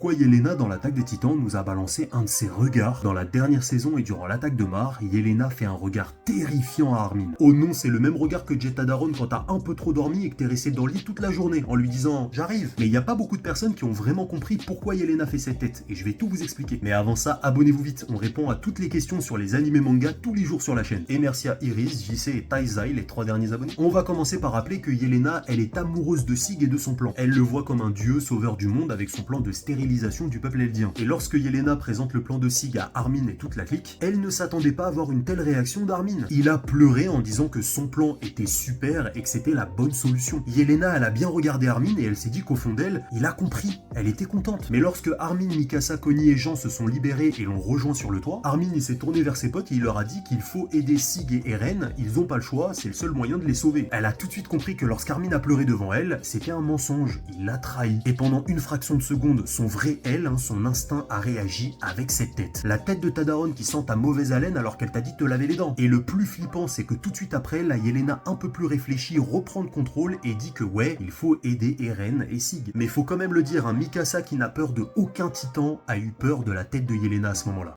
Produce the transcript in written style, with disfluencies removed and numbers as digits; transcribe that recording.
pourquoi Yelena dans l'attaque des Titans nous a balancé un de ses regards. Dans la dernière saison et durant l'attaque de Mar, Yelena fait un regard terrifiant à Armin. Oh non, c'est le même regard que Jet Daron quand t'as un peu trop dormi et que t'es resté dans le lit toute la journée en lui disant « j'arrive ». Mais il n'y a pas beaucoup de personnes qui ont vraiment compris pourquoi Yelena fait cette tête et je vais tout vous expliquer. Mais avant ça, abonnez-vous vite, on répond à toutes les questions sur les animés manga tous les jours sur la chaîne. Et merci à Iris, JC et Taizai, les 3 derniers abonnés. On va commencer par rappeler que Yelena, elle est amoureuse de Sig et de son plan. Elle le voit comme un dieu sauveur du monde avec son plan de stérilisation du peuple eldien. Et lorsque Yelena présente le plan de Sig à Armin et toute la clique, elle ne s'attendait pas à avoir une telle réaction d'Armin. Il a pleuré en disant que son plan était super et que c'était la bonne solution. Yelena, elle a bien regardé Armin et elle s'est dit qu'au fond d'elle, il a compris. Elle était contente. Mais lorsque Armin, Mikasa, Connie et Jean se sont libérés et l'ont rejoint sur le toit, Armin il s'est tourné vers ses potes et il leur a dit qu'il faut aider Sig et Eren, ils ont pas le choix, c'est le seul moyen de les sauver. Elle a tout de suite compris que lorsqu'Armin a pleuré devant elle, c'était un mensonge, il l'a trahi. Et pendant une fraction de seconde, son vrai elle, son instinct a réagi avec cette tête. La tête de Tadaron qui sent ta mauvaise haleine alors qu'elle t'a dit de te laver les dents. Et le plus flippant, c'est que tout de suite après, la Yelena un peu plus réfléchie reprend le contrôle et dit que ouais, il faut aider Eren et Sig. Mais faut quand même le dire, Mikasa qui n'a peur de aucun titan a eu peur de la tête de Yelena à ce moment-là.